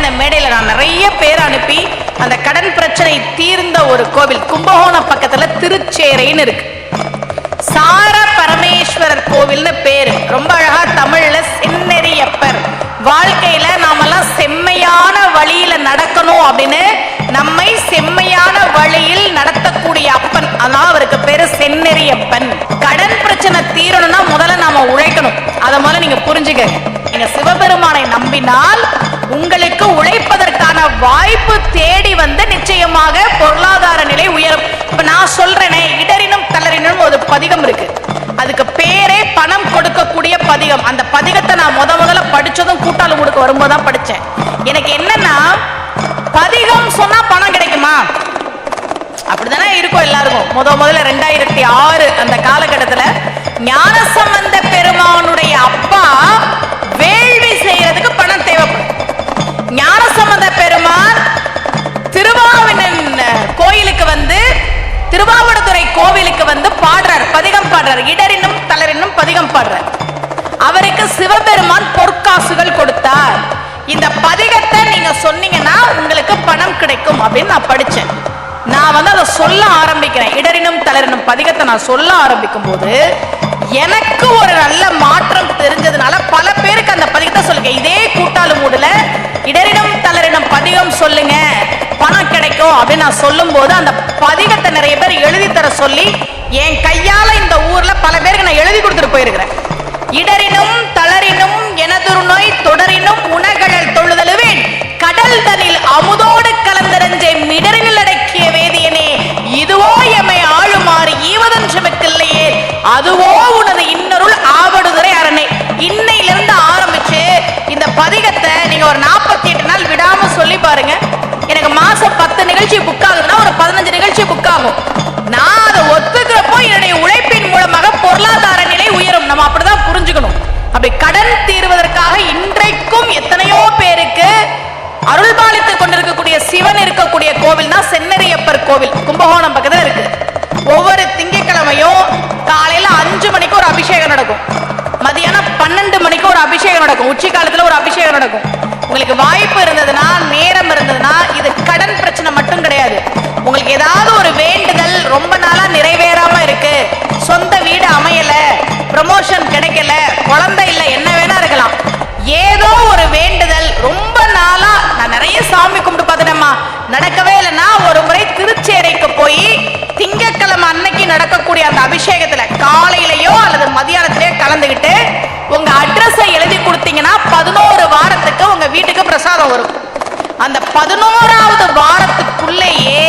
இந்த மேடையில நான் நிறைய பேர் அனுப்பி அந்த கடன் பிரச்சனை தீர்ந்த ஒரு கோவில் கும்பகோணம் பக்கத்துல திருச்சேரைன்னு இருக்கு. சார பரமேஸ்வரர் கோவில்னு பேரு. ரொம்ப அழகா தமிழ்ல செந்நெறியப்பர். வாழ்க்கையில நாமெல்லாம் செம்மையான வழியில நடக்கணும் அப்படின்னு நம்மை செம்மையான வழியில் நடத்தக்கூடிய அப்பன், அதான் அவருக்கு பேரு செந்நெறியப்பன். கடன் பிரச்சனை தீரணும்னா முதல்ல நாம உழைக்கணும். அதை முதல்ல நீங்க புரிஞ்சுக்க. நீங்க சிவபெருமானை நம்பினால் உங்களுக்கு உழைப்பதற்கான வாய்ப்பு தேடி வந்து நிச்சயமாக பொருளாதார நிலை உயரும். இப்ப நான் சொல்றேனே, இடரினும் தளரினும் ஒரு பதிகம் இருக்கு. அதுக்கு பேரே பணம் கொடுக்கக்கூடிய பதிகம். அந்த பதிகத்தை நான் முதல்ல படிச்சதும் கூட்டாளு கொடுக்க வரும்போது தான் படிச்சேன். எனக்கு என்னன்னா, பதிகம் சொன்னா பணம் கிடைக்குமா? அப்படித்தானே இருக்கும் எல்லாருக்கும். முதல்ல 2006 அந்த காலகட்டத்துல ஞானசம்பந்த பெருமானுடைய அப்பா வேள்வி செய்யறதுக்கு பணம் தேவைப்படும். ஞானசம்பந்த பெருமான் திருவாவினன் கோயிலுக்கு வந்து, திருவாவடுதுறை கோவிலுக்கு வந்து பாடுறார், பதிகம் பாடுறார். இடரினும் தளரினும் பதிகம் பாடுறார். அவருக்கு சிவபெருமான் பொற்காசுகள் கொடுத்தார். இந்த பதிகத்தை நீங்க சொன்னீங்கன்னா உங்களுக்கு பணம் கிடைக்கும் அப்படின்னு நான் படிச்சேன். நான் வந்து அதை சொல்ல ஆரம்பிக்கிறேன். இடரினும் தளரினும் பதிகத்தை நான் சொல்ல ஆரம்பிக்கும் போது எனக்கு ஒரு நல்ல மாற்றம் தெரிஞ்சதுனால பல பேருக்கு அந்த பதிகத்தை சொல்லுங்க. இதே கூட்டாளு மூடுல இடரினும் தளரினும் பதிகம் சொல்லுங்க, பணம் கிடைக்கும் அப்படின்னு நான் சொல்லும் போது அந்த பதிகத்தை நிறைய பேர் எழுதி தர சொல்லி என் கையால இந்த ஊர்ல பல பேருக்கு நான் எழுதி கொடுத்துட்டு போயிருக்கிறேன். இடரினும் தளரினும் எனதொரு நோய் தொடரினும் உணகழல் தொழுதலுவேன் கடல் தனில் அமுதோடு கலந்தரஞ்சே மிடரினில் அடக்கிய வேதியனே இதுவோ எமை ஆளுமாறு ஈவதொன்றுமில்லையே அதுவோ உனது இன்னொருள் ஆவடுதுறை அரணே. இன்னையிலிருந்து ஆரம்பிச்சு இந்த பதிகத்தை நீங்க ஒரு 48 நாள் விடாம சொல்லி பாருங்க. எனக்கு மாசம் 10 நிகழ்ச்சி புக் ஆகுதுன்னா ஒரு 15 நிகழ்ச்சி புக் ஆகும். நான் அதை ஒத்துக்கிறப்போ என்னுடைய உழைப்பின் மூலமாக பொருளாதார நிலை உயரும். நம்ம அப்படிதான் புரிஞ்சுக்கணும். அப்படி கடன் தீர்வதற்காக இன்றைக்கும் எத்தனையோ பேருக்கு அருள்பாலித்துக் கொண்டிருக்கக்கூடிய சிவன் இருக்கக்கூடிய கோவில் தான் செந்நெறியப்பர் கோவில், கும்பகோணம் பக்கத்துல இருக்கு. ஒவ்வொரு திங்கட்கிழமையும் காலையில 5 மணிக்கு ஒரு அபிஷேகம் நடக்கும், மதியானம் 12 மணிக்கு ஒரு அபிஷேகம் நடக்கும், உச்சி காலத்துல ஒரு அபிஷேகம் நடக்கும். உங்களுக்கு வாய்ப்பு இருந்ததுன்னா, நேரம் இருந்ததுன்னா, இது கடன் பிரச்சனை மட்டும் கிடையாது. உங்களுக்கு ஏதாவது ஒரு வேண்டுதல் ரொம்ப நாளா நிறைவேறாம இருக்கு, சொந்த வீடு அமையல, ப்ரமோஷன் கிடைக்கல, குழந்தை இல்ல, என்ன வேணா இருக்கலாம். ஏதோ ஒரு வேண்டுதல் ரொம்ப நாளா நான் நிறைய சாமி கும்பிட்டு பார்த்துட்டேம்மா நடக்கவே இல்லைன்னா ஒரு முறை திருச்சேரைக்கு போய் திங்கட்கிழமை அன்னைக்கு நடக்கக்கூடிய அந்த அபிஷேகத்துல காலையிலயோ அல்லது மதியானத்திலேயோ கலந்துகிட்டு உங்க அட்ரஸை எழுதி கொடுத்தீங்கன்னா 11 வாரத்துக்கு உங்க வீட்டுக்கு பிரசாதம் வரும். அந்த 11வது வாரத்துக்குள்ளேயே